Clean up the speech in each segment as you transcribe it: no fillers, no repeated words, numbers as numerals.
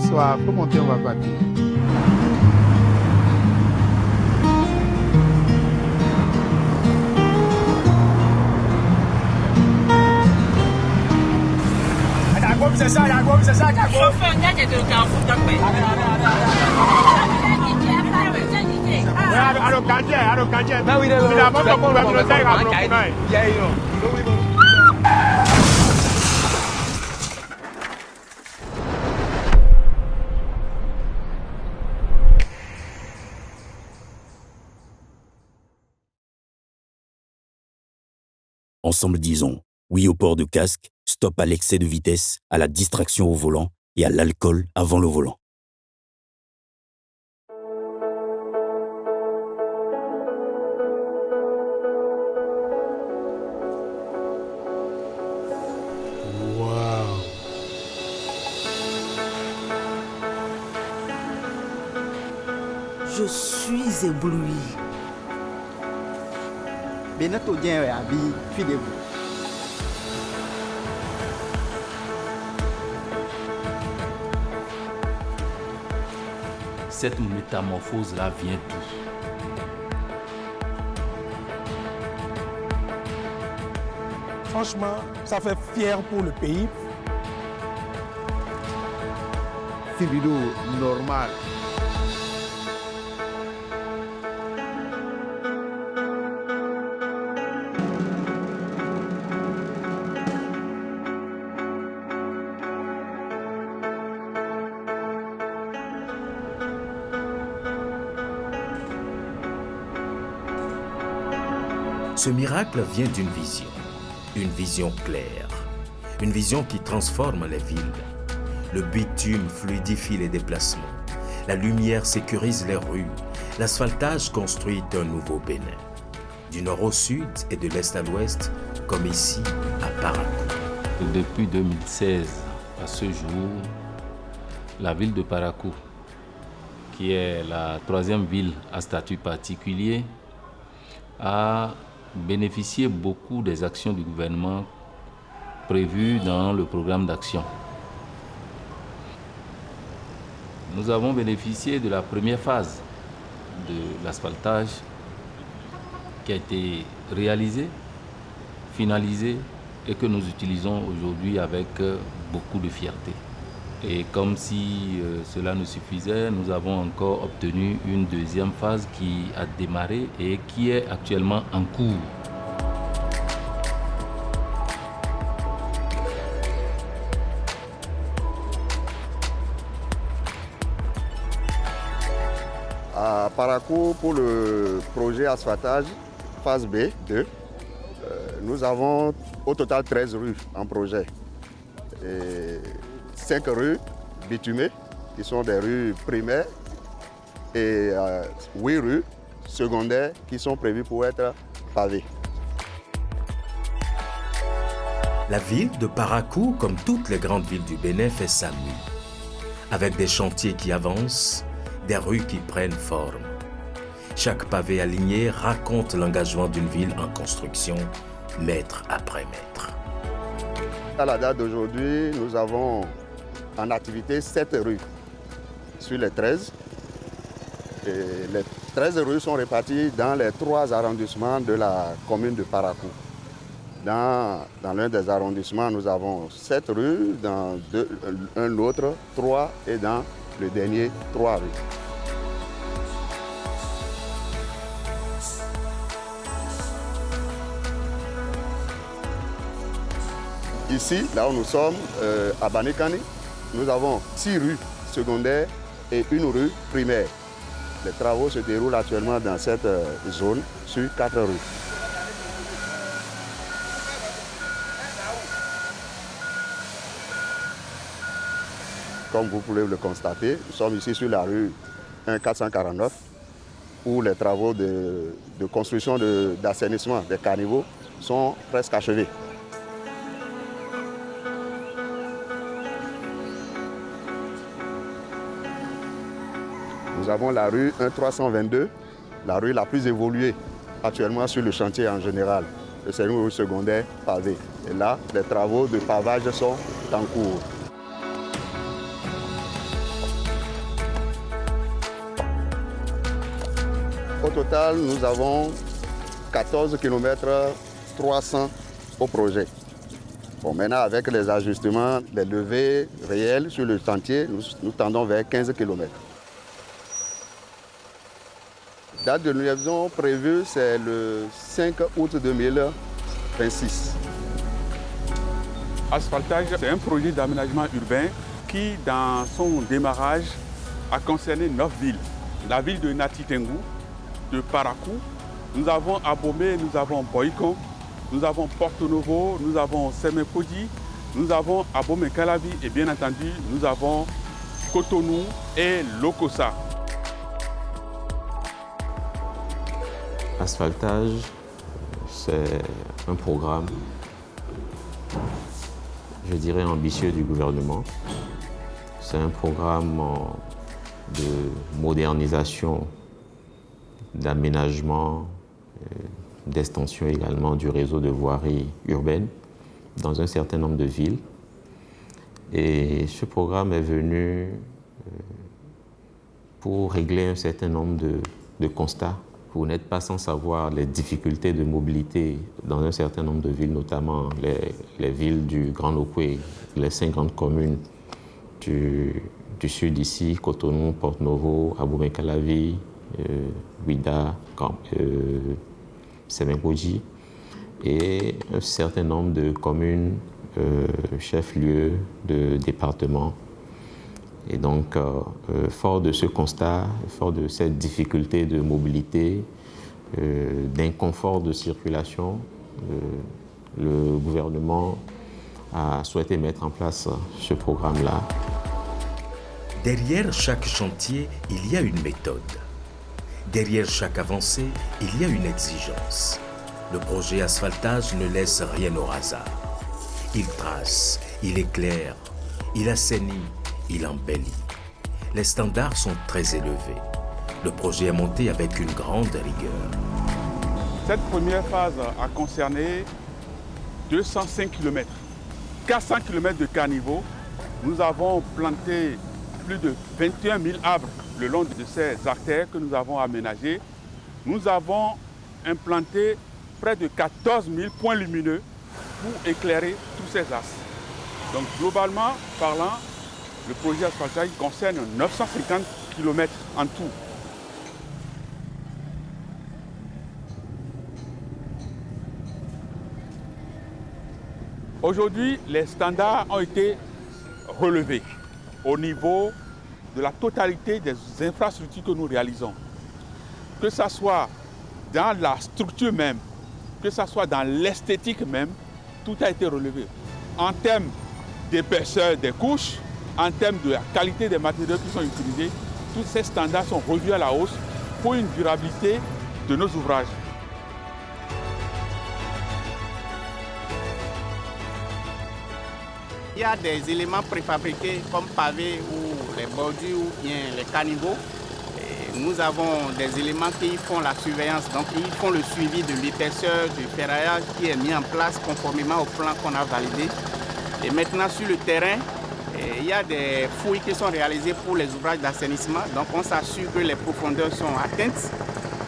Bonsoir, faut monter, on va partir. Ensemble disons oui au port de casque, stop à l'excès de vitesse, à la distraction au volant et à l'alcool avant le volant. Waouh! Je suis ébloui. Benato Dien et Abi, fidez-vous. Cette métamorphose-là vient d'où? Franchement, ça fait fier pour le pays. C'est vidéo normal. Ce miracle vient d'une vision claire, une vision qui transforme les villes. Le bitume fluidifie les déplacements, la lumière sécurise les rues, l'asphaltage construit un nouveau Bénin. Du nord au sud et de l'est à l'ouest, comme ici à Parakou. Depuis 2016 à ce jour, la ville de Parakou, qui est la troisième ville à statut particulier, a bénéficié beaucoup des actions du gouvernement prévues dans le programme d'action. Nous avons bénéficié de la première phase de l'asphaltage qui a été réalisée, finalisée et que nous utilisons aujourd'hui avec beaucoup de fierté. Et comme si cela ne suffisait, nous avons encore obtenu une deuxième phase qui a démarré et qui est actuellement en cours. À Parakou, pour le projet asphaltage phase B 2, nous avons au total 13 rues en projet. Et 5 rues bitumées, qui sont des rues primaires, et 8 rues secondaires qui sont prévues pour être pavées. La ville de Parakou, comme toutes les grandes villes du Bénin, fait sa mue. Avec des chantiers qui avancent, des rues qui prennent forme. Chaque pavé aligné raconte l'engagement d'une ville en construction, mètre après mètre. À la date d'aujourd'hui, nous avons en activité 7 rues sur les 13. Et les 13 rues sont réparties dans les 3 arrondissements de la commune de Parakou. Dans l'un des arrondissements, nous avons 7 rues, dans un autre 3 et dans le dernier 3 rues. Ici, là où nous sommes, à Banikani, nous avons 6 rues secondaires et une rue primaire. Les travaux se déroulent actuellement dans cette zone sur 4 rues. Comme vous pouvez le constater, nous sommes ici sur la rue 1449 où les travaux de construction d'assainissement des caniveaux sont presque achevés. Nous avons la rue 1322, la rue la plus évoluée actuellement sur le chantier en général. C'est une rue secondaire pavée. Et là, les travaux de pavage sont en cours. Au total, nous avons 14 km 300 au projet. Bon, maintenant, avec les ajustements, les levées réelles sur le chantier, nous tendons vers 15 km. Date de livraison prévue, c'est le 5 août 2026. Asphaltage, c'est un projet d'aménagement urbain qui, dans son démarrage, a concerné 9 villes. La ville de Nati Tengu, de Parakou, nous avons Abomey, nous avons Boyko, nous avons Porto Novo, nous avons Semekoji, nous avons Abomey Calavi et bien entendu, nous avons Cotonou et Lokossa. Asphaltage, c'est un programme, je dirais, ambitieux du gouvernement. C'est un programme de modernisation, d'aménagement, d'extension également du réseau de voirie urbaine dans un certain nombre de villes. Et ce programme est venu pour régler un certain nombre de constats. Vous n'êtes pas sans savoir les difficultés de mobilité dans un certain nombre de villes, notamment les villes du Grand Lopoué, les 5 grandes communes du sud ici, Cotonou, Porto Novo, Abomey Calavi, Ouida, Semekoji, et un certain nombre de communes, chefs-lieux de départements. Et donc, fort de ce constat, fort de cette difficulté de mobilité, d'inconfort de circulation, le gouvernement a souhaité mettre en place ce programme-là. Derrière chaque chantier, il y a une méthode. Derrière chaque avancée, il y a une exigence. Le projet Asphaltage ne laisse rien au hasard. Il trace, il éclaire, il assainit, il embellit. Les standards sont très élevés. Le projet est monté avec une grande rigueur. Cette première phase a concerné 205 km. 400 km de caniveau. Nous avons planté plus de 21 000 arbres le long de ces artères que nous avons aménagées. Nous avons implanté près de 14 000 points lumineux pour éclairer tous ces axes. Donc globalement parlant, le projet Asphaltage concerne 950 km en tout. Aujourd'hui, les standards ont été relevés au niveau de la totalité des infrastructures que nous réalisons. Que ce soit dans la structure même, que ce soit dans l'esthétique même, tout a été relevé. En termes d'épaisseur des couches, en termes de la qualité des matériaux qui sont utilisés, tous ces standards sont revus à la hausse pour une durabilité de nos ouvrages. Il y a des éléments préfabriqués comme pavés ou les bordures ou bien les caniveaux. Et nous avons des éléments qui font la surveillance, donc ils font le suivi de l'épaisseur du ferraillage qui est mis en place conformément au plan qu'on a validé. Et maintenant sur le terrain, il y a des fouilles qui sont réalisées pour les ouvrages d'assainissement. Donc on s'assure que les profondeurs sont atteintes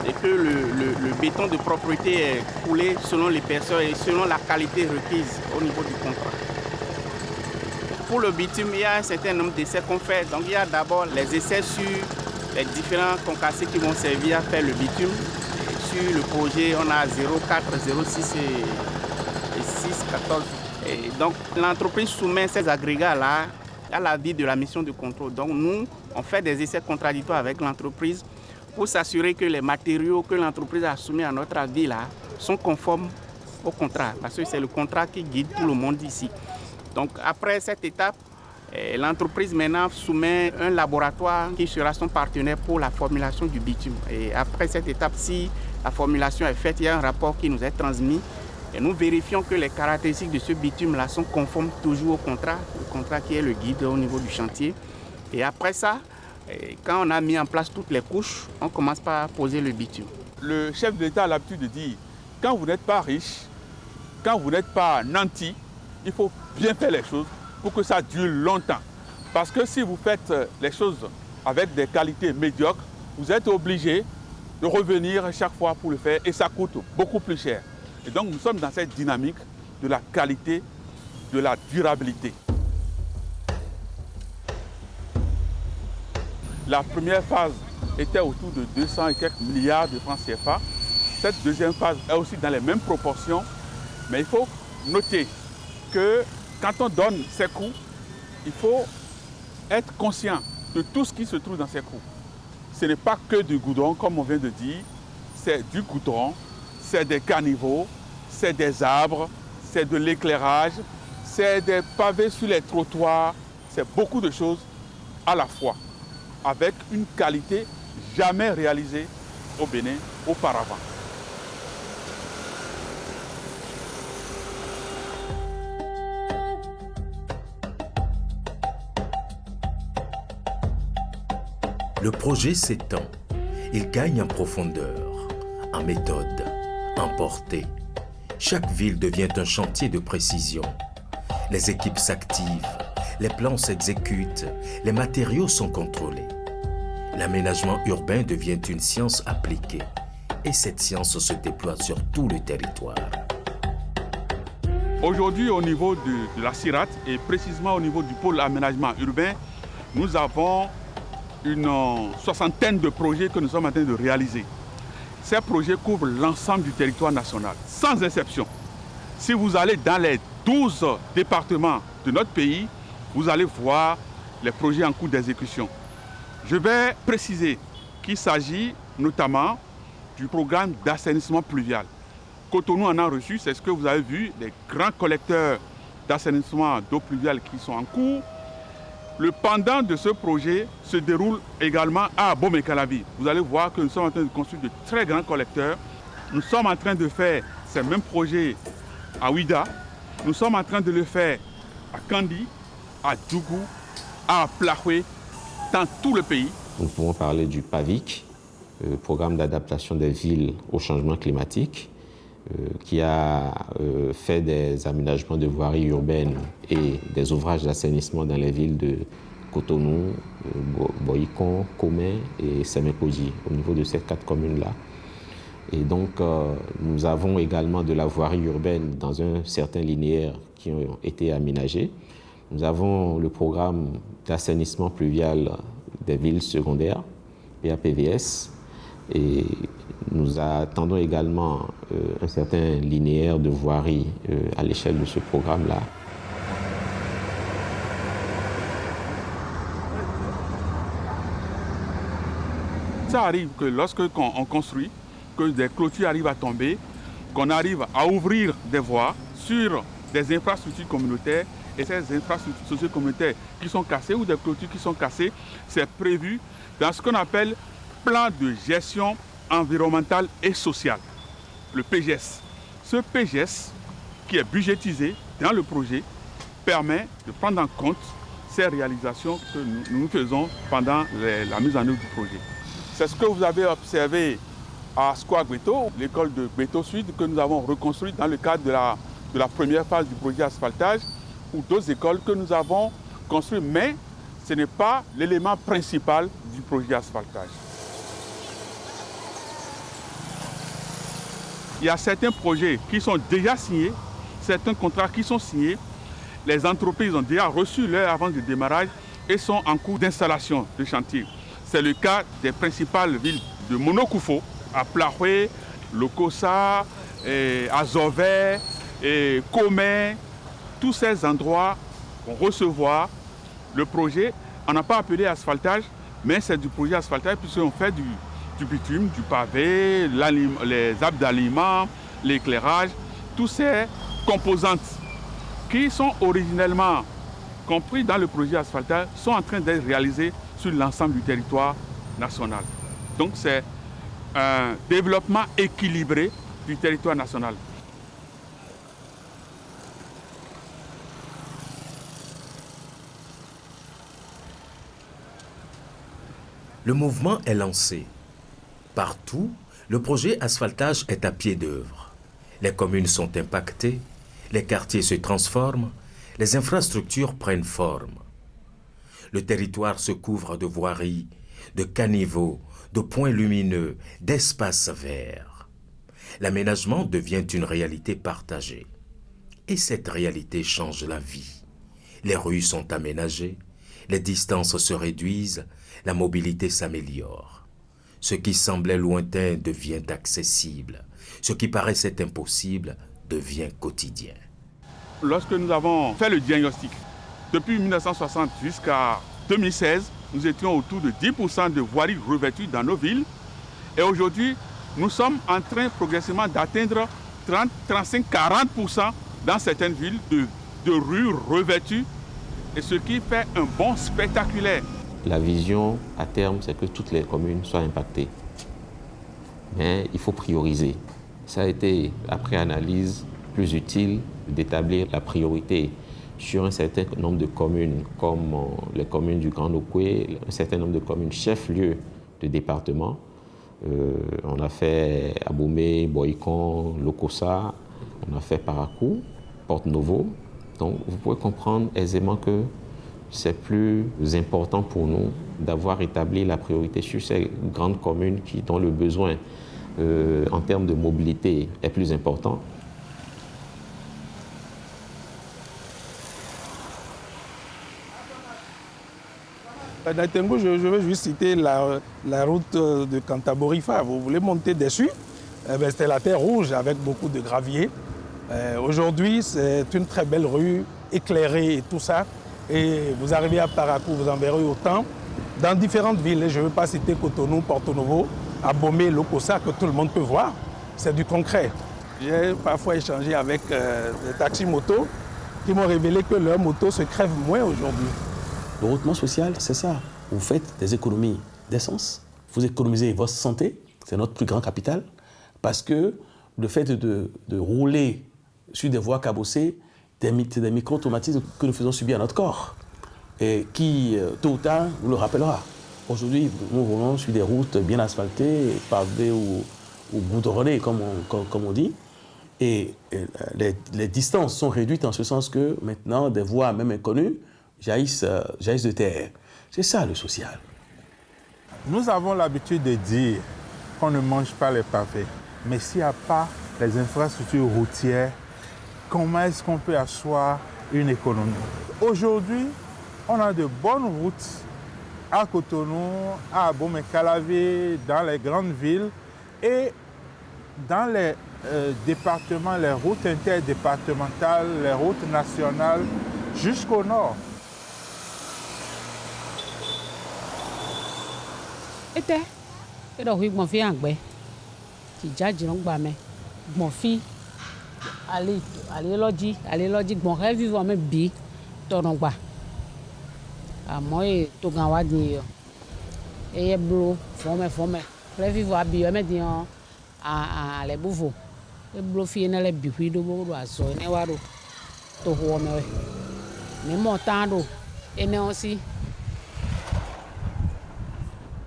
et que le béton de propreté est coulé selon l'épaisseur et selon la qualité requise au niveau du contrat. Pour le bitume, il y a un certain nombre d'essais qu'on fait. Donc il y a d'abord les essais sur les différents concassés qui vont servir à faire le bitume. Et sur le projet, on a 0,4, 0,6 et 6, 14. Et donc l'entreprise soumet ces agrégats-là à l'avis de la mission de contrôle. Donc nous, on fait des essais contradictoires avec l'entreprise pour s'assurer que les matériaux que l'entreprise a soumis à notre avis là sont conformes au contrat. Parce que c'est le contrat qui guide tout le monde ici. Donc après cette étape, l'entreprise maintenant soumet un laboratoire qui sera son partenaire pour la formulation du bitume. Et après cette étape, si la formulation est faite, il y a un rapport qui nous est transmis. Et nous vérifions que les caractéristiques de ce bitume-là sont conformes toujours au contrat, le contrat qui est le guide au niveau du chantier. Et après ça, quand on a mis en place toutes les couches, on commence par poser le bitume. Le chef de l'État a l'habitude de dire, quand vous n'êtes pas riche, quand vous n'êtes pas nanti, il faut bien faire les choses pour que ça dure longtemps. Parce que si vous faites les choses avec des qualités médiocres, vous êtes obligé de revenir chaque fois pour le faire et ça coûte beaucoup plus cher. Et donc nous sommes dans cette dynamique de la qualité, de la durabilité. La première phase était autour de 200 et quelques milliards de francs CFA. Cette deuxième phase est aussi dans les mêmes proportions, mais il faut noter que quand on donne ces coûts, il faut être conscient de tout ce qui se trouve dans ces coûts. Ce n'est pas que du goudron, comme on vient de dire, c'est du goudron, c'est des caniveaux, c'est des arbres, c'est de l'éclairage, c'est des pavés sur les trottoirs, c'est beaucoup de choses à la fois, avec une qualité jamais réalisée au Bénin auparavant. Le projet s'étend. Il gagne en profondeur, en méthode, en portée. Chaque ville devient un chantier de précision. Les équipes s'activent, les plans s'exécutent, les matériaux sont contrôlés. L'aménagement urbain devient une science appliquée et cette science se déploie sur tout le territoire. Aujourd'hui, au niveau de la CIRAT et précisément au niveau du pôle aménagement urbain, nous avons une soixantaine de projets que nous sommes en train de réaliser. Ces projets couvrent l'ensemble du territoire national, sans exception. Si vous allez dans les 12 départements de notre pays, vous allez voir les projets en cours d'exécution. Je vais préciser qu'il s'agit notamment du programme d'assainissement pluvial. Cotonou en a reçu, c'est ce que vous avez vu, les grands collecteurs d'assainissement d'eau pluviale qui sont en cours. Le pendant de ce projet se déroule également à Bomé-Calavi. Vous allez voir que nous sommes en train de construire de très grands collecteurs. Nous sommes en train de faire ces mêmes projets à Ouida. Nous sommes en train de le faire à Kandi, à Djougou, à Plahoué, dans tout le pays. Nous pouvons parler du PAVIC, programme d'adaptation des villes au changement climatique, qui a fait des aménagements de voiries urbaines et des ouvrages d'assainissement dans les villes de Cotonou, Boïkon, Komé et Sémékoji, au niveau de ces 4 communes-là. Et donc, nous avons également de la voirie urbaine dans un certain linéaire qui ont été aménagés. Nous avons le programme d'assainissement pluvial des villes secondaires, PAPVS, et nous attendons également un certain linéaire de voirie à l'échelle de ce programme-là. Ça arrive que lorsque on construit, que des clôtures arrivent à tomber, qu'on arrive à ouvrir des voies sur des infrastructures communautaires, et ces infrastructures socio-communautaires qui sont cassées ou des clôtures qui sont cassées, c'est prévu dans ce qu'on appelle plan de gestion environnementale et sociale, le PGS. Ce PGS, qui est budgétisé dans le projet, permet de prendre en compte ces réalisations que nous faisons pendant la mise en œuvre du projet. C'est ce que vous avez observé à Square Gbeto, l'école de Gbeto Sud, que nous avons reconstruite dans le cadre de la première phase du projet asphaltage, ou d'autres écoles que nous avons construites, mais ce n'est pas l'élément principal du projet asphaltage. Il y a certains projets qui sont déjà signés, certains contrats qui sont signés. Les entreprises ont déjà reçu leur avance de démarrage et sont en cours d'installation de chantier. C'est le cas des principales villes de Monokoufo, à Plahoué, Lokossa, Azové, Komé. Tous ces endroits vont recevoir le projet. On n'a pas appelé asphaltage, mais c'est du projet asphaltage puisqu'on fait du bitume, du pavé, les arbres d'aliments, l'éclairage, toutes ces composantes qui sont originellement compris dans le projet asphaltage sont en train d'être réalisées sur l'ensemble du territoire national. Donc c'est un développement équilibré du territoire national. Le mouvement est lancé. Partout, le projet asphaltage est à pied d'œuvre. Les communes sont impactées, les quartiers se transforment, les infrastructures prennent forme. Le territoire se couvre de voiries, de caniveaux, de points lumineux, d'espaces verts. L'aménagement devient une réalité partagée. Et cette réalité change la vie. Les rues sont aménagées, les distances se réduisent, la mobilité s'améliore. Ce qui semblait lointain devient accessible. Ce qui paraissait impossible devient quotidien. Lorsque nous avons fait le diagnostic, depuis 1960 jusqu'à 2016, nous étions autour de 10% de voiries revêtues dans nos villes. Et aujourd'hui, nous sommes en train progressivement d'atteindre 30, 35, 40% dans certaines villes de rues revêtues. Et ce qui fait un bond spectaculaire. La vision à terme, c'est que toutes les communes soient impactées. Mais il faut prioriser. Ça a été, après analyse, plus utile d'établir la priorité sur un certain nombre de communes, comme les communes du Grand Okoué, un certain nombre de communes chefs-lieux de département. On a fait Abomey, Boycon, Lokossa, on a fait Parakou, Porte-Novo. Donc vous pouvez comprendre aisément que c'est plus important pour nous d'avoir établi la priorité sur ces grandes communes dont le besoin en termes de mobilité est plus important. Dans Tengu, je veux juste citer la route de Cantaborifa. Vous voulez monter dessus, c'est la terre rouge avec beaucoup de gravier. Aujourd'hui, c'est une très belle rue, éclairée et tout ça. Et vous arrivez à Parakou, vous en verrez autant. Dans différentes villes, je ne veux pas citer Cotonou, Porto-Novo, Abomey, Lokossa, que tout le monde peut voir. C'est du concret. J'ai parfois échangé avec des taxis-motos qui m'ont révélé que leurs motos se crèvent moins aujourd'hui. Le routement social, c'est ça. Vous faites des économies d'essence, vous économisez votre santé, c'est notre plus grand capital, parce que le fait de rouler sur des voies cabossées, c'est des micro-traumatismes que nous faisons subir à notre corps et qui, tôt ou tard, nous le rappellera. Aujourd'hui, nous roulons sur des routes bien asphaltées, pavées ou goudronnées, comme on dit. Et les distances sont réduites en ce sens que maintenant, des voies même inconnues jaillissent de terre. C'est ça le social. Nous avons l'habitude de dire qu'on ne mange pas les pavés. Mais s'il n'y a pas les infrastructures routières, comment est-ce qu'on peut asseoir une économie? Aujourd'hui, on a de bonnes routes à Cotonou, à Abomey-Calavi, dans les grandes villes et dans les départements, les routes interdépartementales, les routes nationales jusqu'au nord. Ete, eɖɔ hui gbɔ̃fi agbe, tsidza non gbame, gbɔ̃fi, ali lɔdzi, gbɔ̃xevi vɔ me bi, tɔnɔ gba, amɔ ye togan wa di yɔ, eye blo fɔme, xevi vɔ abi yɔ me di yɔ, ale buvo, eblo fi ne le bi hui ɖo bo ɖo azɔ ne wa ɖo, to xɔ me wɛ, ne mɔ tã ɖo, ene wo si.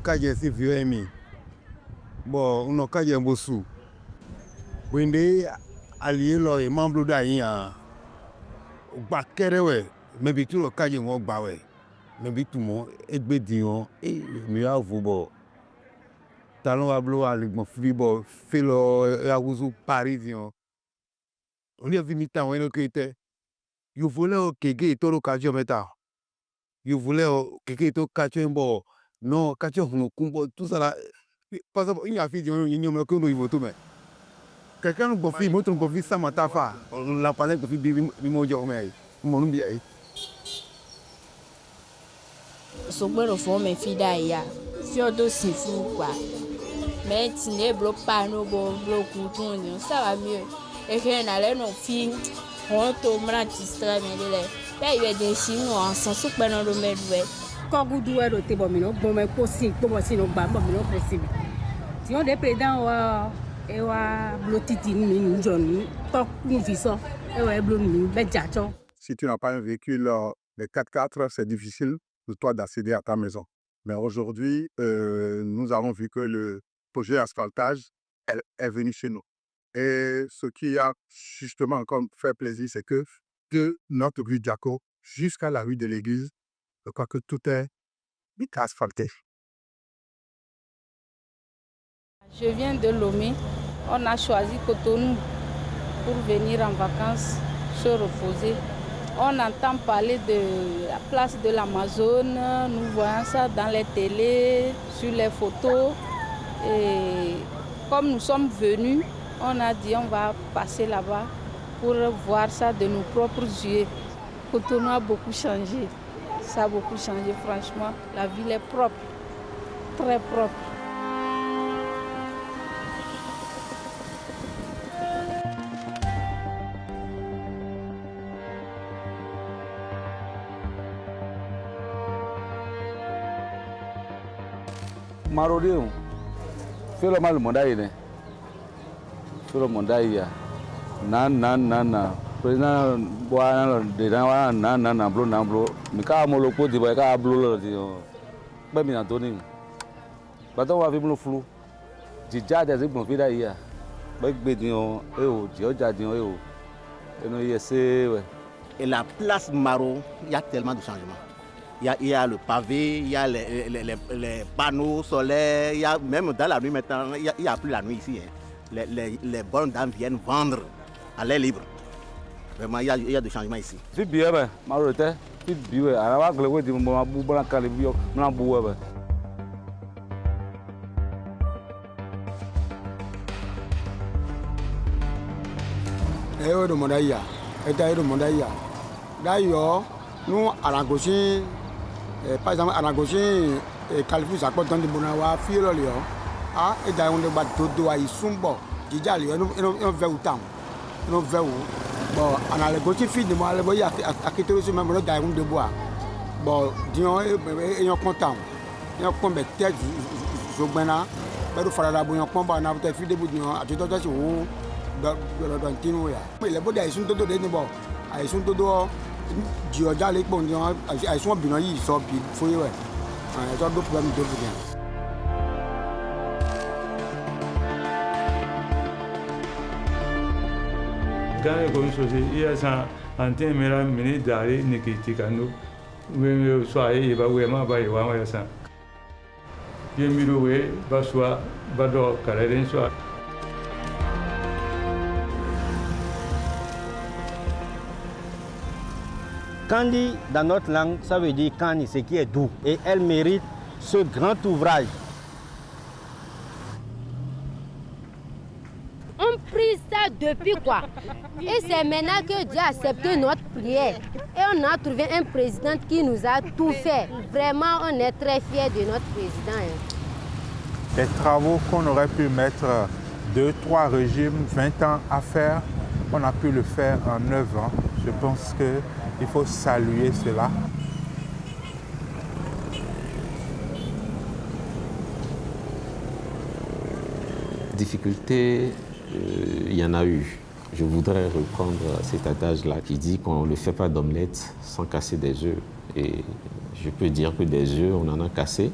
Kaje si vieux mi. Bon, on a kaje bosu. Wende allié lo e membre da yin gba kere we, me bi tu lo kaje won gba we. Me bi tu mo egbe dion e mi a vo bo. Talon wa blo ali gbon fi bo fe lo a wuzu Paris dion. On y a vu mi tan we no kete. You voulez o kege to lo kaje meta. You voulez o kege to kaje bo. Non, quand tu as tout ça là, par exemple, il y a fait quelqu'un nous confie, moi tu confie ça m'a fa, la panel confie bimo jomé, mon bien. Sogbero fo me fida ya, fiodo sifu kwa. Mais tu ne bloques pas nos blocs tout, ça va mieux. Et que n'allait non fin, on tombe dans distra mais là, il y a des chinois sans souper dans le medway. Kogudu ero te bomino bome kosi pomosi no gba bomino presibi ti on de président wa e wa blotiti ni njoni tok nu viso e wa blo ni be jacho. Si tu n'as pas un véhicule de 4x4, c'est difficile pour toi d'accéder à ta maison. Mais aujourd'hui, nous avons vu que le projet asphaltage est venu chez nous. Et ce qui a justement encore fait plaisir, c'est que de notre rue Diaco jusqu'à la rue de l'église, je crois que tout est asphalté. Je viens de Lomé. On a choisi Cotonou pour venir en vacances, se reposer. On entend parler de la place de l'Amazone, nous voyons ça dans les télés, sur les photos. Et comme nous sommes venus, on a dit on va passer là-bas pour voir ça de nos propres yeux. Cotonou a beaucoup changé. Ça a beaucoup changé, franchement. La ville est propre, très propre. Marodéon, fais le mal mondaïne. Fais le mondaïa. Nan. Président bois de nan blo. Mais quand mon loco dit bah blo dit. Bah bien Anthony. Bah toi on va vivre le flou. Déjà des exemples vida ia. Bah bédion Dieu dion et nous y c'est ouais. Et la place Maro, il y a tellement de changements. Il y a le pavé, il y a les panneaux solaires, il y a, même dans la nuit maintenant, il n'y a plus la nuit ici. Hein. Les bonnes dames viennent vendre à l'air libre. Vraiment, il y a des changements ici. C'est bien, Maroté. C'est bien. Alors, je vais vous dire, d'ailleurs, nous, à la gauche, par exemple, à la gauche, Califou, ça peut donner des bonawa, filo, ah, et d'ailleurs, on est battu de Isumbo, déjà, on veut autant. On veut bon, on a le gauche, fille de moi, le boy, à quitter aussi, même le d'ailleurs, de bois. Bon, disons, ils sont contents. Ils ont combien de têtes, je vais là, mais il faut la bouillon, combat, on a peut-être fait des bouillons, à tout à l'heure, dans le tino. Mais les bois, ils sont tous des nébos. Ils sont tous Dieu a les bons, ils sont bien, ils sont bien, il faut y aller. Ils ont d'autres problèmes de bien. Quand les communes il y a ça, en temps de minute d'aller, Nikitikano, où soyez, il va vraiment pas y avoir ça. Il y a mis le way, Bassois, Bador, Calérin, soit. Kandi, dans notre langue, ça veut dire Kani, ce qui est doux. Et elle mérite ce grand ouvrage. On prie ça depuis quoi? Et c'est maintenant que Dieu a accepté notre prière. Et on a trouvé un président qui nous a tout fait. Vraiment, on est très fiers de notre président. Des travaux qu'on aurait pu mettre 2-3 régimes, 20 ans à faire, on a pu le faire en 9 ans. Je pense qu'il faut saluer cela. Difficultés, il y en a eu. Je voudrais reprendre cet adage-là qui dit qu'on ne fait pas d'omelette sans casser des œufs. Et je peux dire que des œufs, on en a cassé.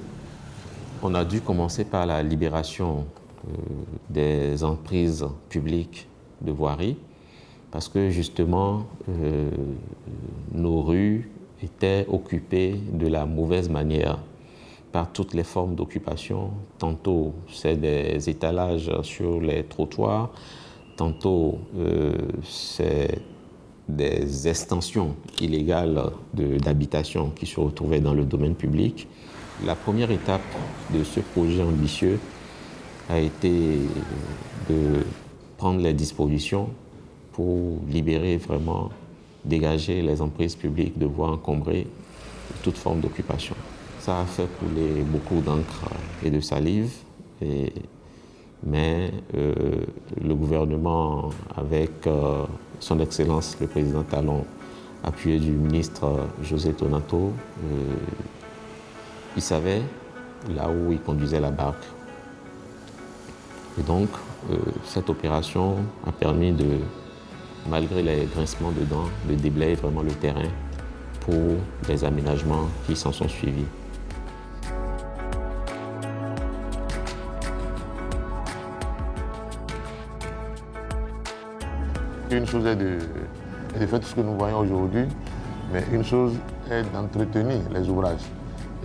On a dû commencer par la libération des emprises publiques de voirie, parce que justement, nos rues étaient occupées de la mauvaise manière par toutes les formes d'occupation. Tantôt, c'est des étalages sur les trottoirs, tantôt, c'est des extensions illégales d'habitation qui se retrouvaient dans le domaine public. La première étape de ce projet ambitieux a été de prendre les dispositions pour libérer vraiment, dégager les emprises publiques de voies encombrées de toute forme d'occupation. Ça a fait couler beaucoup d'encre et de salive, mais le gouvernement, avec son Excellence le Président Talon, appuyé du ministre José Tonato, il savait là où il conduisait la barque. Et donc, cette opération a permis de, malgré les grincements de dents, de déblayer vraiment le terrain pour les aménagements qui s'en sont suivis. Une chose est de faire tout ce que nous voyons aujourd'hui, mais une chose est d'entretenir les ouvrages.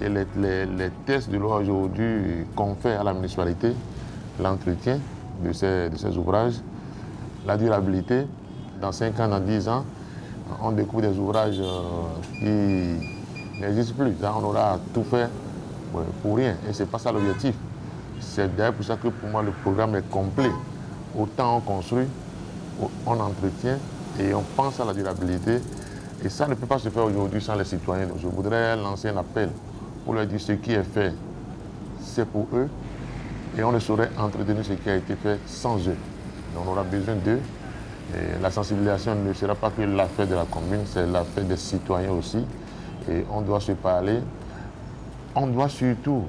Et les tests de loi aujourd'hui qu'on fait à la municipalité l'entretien de ces ouvrages, la durabilité. Dans 5 ans, dans 10 ans, on découvre des ouvrages qui n'existent plus. Là, on aura tout fait pour rien. Et ce n'est pas ça l'objectif. C'est d'ailleurs pour ça que pour moi, le programme est complet. Autant on construit, on entretient et on pense à la durabilité. Et ça ne peut pas se faire aujourd'hui sans les citoyens. Donc, je voudrais lancer un appel pour leur dire ce qui est fait, c'est pour eux. Et on ne saurait entretenir ce qui a été fait sans eux. Donc, on aura besoin d'eux. Et la sensibilisation ne sera pas que l'affaire de la commune, c'est l'affaire des citoyens aussi. Et on doit se parler. On doit surtout,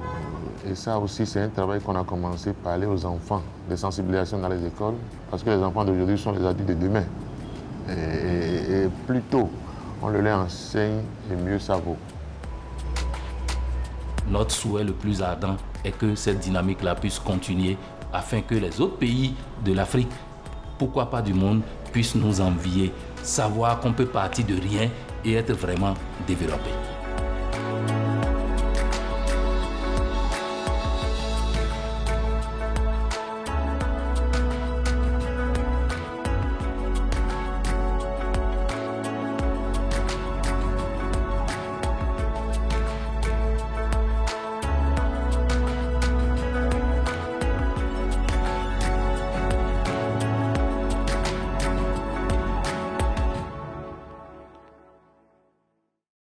et ça aussi c'est un travail qu'on a commencé, parler aux enfants, de sensibilisation dans les écoles, parce que les enfants d'aujourd'hui sont les adultes de demain. Et plus tôt on le leur enseigne, et mieux ça vaut. Notre souhait le plus ardent est que cette dynamique-là puisse continuer afin que les autres pays de l'Afrique, pourquoi pas du monde, puissent nous envier, savoir qu'on peut partir de rien et être vraiment développé.